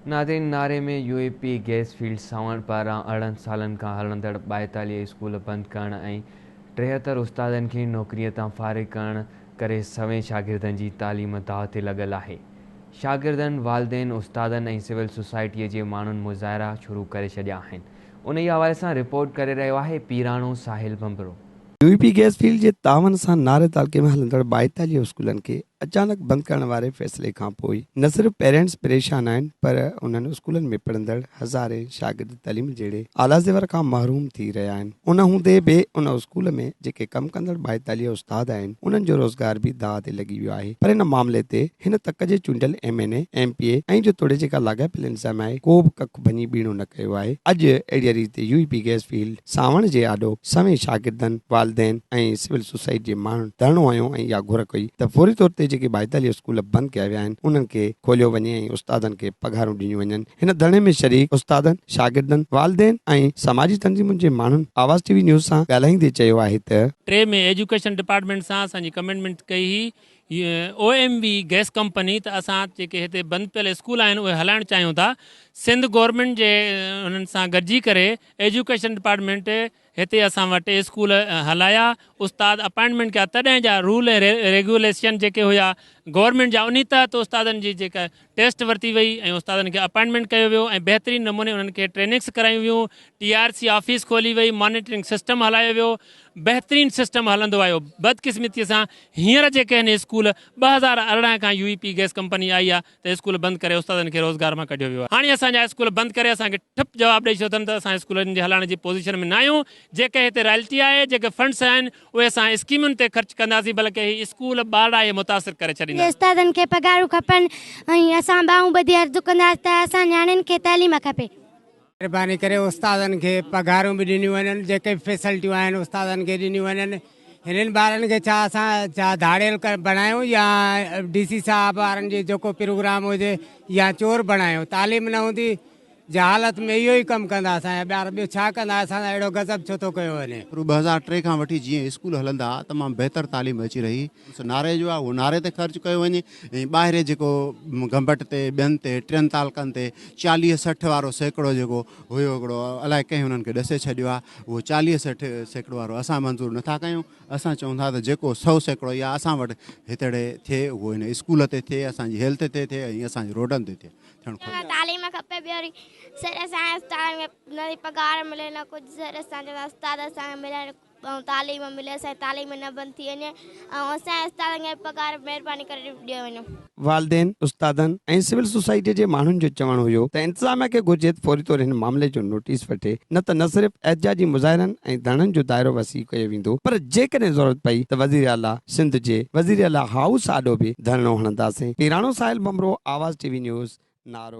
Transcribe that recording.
नादिन नारे में UAP gas field सावण पारां 18 सालनि खां हलंदड़ 42 स्कूल बंदि करण ऐं 73 उस्तादनि खे नौकरीअ तां फ़ारिग़ करण करे सवें शागिर्दनि जी तालीम दाव ते लॻल आहे। शागिर्दनि, वालिदैन, उस्तादनि ऐं सिविल सोसाइटीअ जे माण्हुनि मुज़ाहिरा शुरू करे छॾिया आहिनि। उन ई हवाले सां रिपोर्ट करे रहियो आहे पीराणो साहिल बंबरो। यूपी गैस फील्ड जे तावन सां नारे तालके में हलंदड़ 42 स्कूलनि खे अचानक बंदि करण वारे फैसले खां पोइ न सिर्फ़ पेरेंट्स परेशान आहिनि, पर उन्हनि स्कूलनि में पढ़ंदड़ हज़ारे शागिर्द तालीम जहिड़े आला ज़ेवर खां महरूम थी रहिया आहिनि। उन हूंदे बि उन स्कूल में जेके कमु कंदड़ 42 उस्ताद आहिनि, उन्हनि जो रोज़गार बि दाव ते लॻी वियो आहे। पर इन मामले ते हिन तक जे चूंडियल MNA, MPA ऐं जो तोड़े जेका लाॻापियल इंतज़ाम आहे, को बि कख भञी बीणो न कयो आहे। अॼु अहिड़ी रीति यूपी गैस फील्ड सावण जे आॾो सवें शागिर्दनि, वालिदैन ऐं सिविल सोसाइटी जे माण्हुनि धरणो हयो ऐं इहा घुर कई त फौरी तौर ते जेके 42 स्कूल बंदि कया विया आहिनि, उन्हनि खे खोलियो वञे ऐं उस्तादनि खे पघारूं ॾिनियूं वञनि। हिन धरणे में शरीक उस्तादनि, शागिर्दनि, वालिदैन ऐं समाजी तंज़ीमुनि जे माण्हुनि आवाज़ TV न्यूज़ सां ॻाल्हाईंदे चयो आहे त 3 में एजुकेशन डिपार्टमेंट सां असांजी कमिटमेंट कई हुई OMV गैस कंपनी त असां जेके हिते बंदि पियल स्कूल आहिनि उहे हलाइणु चाहियूं था। सिंध गवर्नमेंट जे उन्हनि सां गॾिजी करे एजुकेशन डिपार्टमेंट हिते असां वटि स्कूल हलाया, उस्ताद अपॉइंटमेंट कया। तॾहिं जा रूल ऐं रेगुलेशन जेके हुया गवर्नमेंट जा, उन तहत उस्तादनि जी जेका टेस्ट वरिती वई ऐं उस्तादनि खे अपॉइंटमेंट कयो वियो ऐं बहितरीनु नमूने उन्हनि खे ट्रेनिंग्स करायूं वियूं। TRC ऑफिस खोली वई, मॉनिटरिंग सिस्टम हलायो वियो, बहितरीनु सिस्टम हलंदो आयो। बदकिस्मतीअ सां हींअर जेके आहिनि स्कूल 2018 खां यूपी गैस कंपनी आई आहे त स्कूल बंदि करे उस्तादनि खे रोज़गार मां कढियो वियो आहे। हाणे असांजा स्कूल बंदि करे असांखे ठप जवाबु ॾेई छॾियो अथनि त असां स्कूलनि जे हलाइण जी पोज़ीशन में न आहियूं। जेके हिते रॉयल्टी आहे, जेके फंड्स आहिनि, उहे असां स्कीमुनि ते ख़र्च कंदासीं, बल्कि ही स्कूल ॿार इहे मुतासिर करे छॾींदा। उस्तादनि खे पघारूं खपनि ऐं असां ॿाहूं ॿधी अर्ज़ु कंदासीं त असां नियाणियुनि खे तालीम खपे। महिरबानी करे उस्तादनि खे पघारूं बि ॾिनियूं वञनि, जेके फैसिलिटियूं आहिनि उस्तादनि खे ॾिनियूं वञनि। हिननि ॿारनि खे छा असां धाड़ियल बणायूं या DC साहब वारनि जो जेको प्रोग्राम हुजे या चोर बणायूं? तालीम न हूंदी जहालत में इहो ई कमु कंदा असांजा ॿार, ॿियो छा कंदा? असां अहिड़ो गज़ब छो थो कयो वञे? 2003 खां वठी जीअं स्कूल हलंदा तमामु बहितर तालीम अची रही। नारे जो आहे उहो नारे ते ख़र्चु कयो वञे ऐं ॿाहिरि जेको गंबट ते ॿियनि ते 3 तालकनि ते 40-60 वारो सैकड़ो जेको हुयो, हिकिड़ो अलाए कंहिं हुननि खे ॾसे छॾियो आहे, उहो 40-60 सैकड़ो वारो असां मंज़ूरु नथा कयूं। असां चऊं था त जेको 100 सैकड़ो या असां वटि हितड़े थिए उहो हिन स्कूल ते थिए, असांजी हेल्थ ते थिए ऐं असांजी रोडनि ते थिए। तालीम खपे। ॿियो सर असांजे उस्ताद न पघार मिले न कुझु, सर असांजा उस्ताद असांखे मिलनि ऐं तालीम मिले, असांजी तालीम न बंदि थी वञे ऐं असांजे उस्तादनि खे पघार महिरबानी करे ॾियो वञो। वालिदैन, उस्तादनि ऐं सिविल सोसाइटीअ जे माण्हुनि जो चवणु हुयो त इंतज़ामिया खे घुर्जे फौरी तौर हिन मामले जो नोटिस वठे, न सिर्फ़ एहतिजाजी मुज़ाहिरनि ऐं धरननि जो दाइरो वसी कयो वेंदो, पर जेकॾहिं ज़रूरत पई त वज़ीर आला सिंध जे वज़ीर आला हाउस आॾो बि धरणो हणंदासीं। पीराणो साहिल बंबरो, आवाज़ TV न्यूज़, नारो।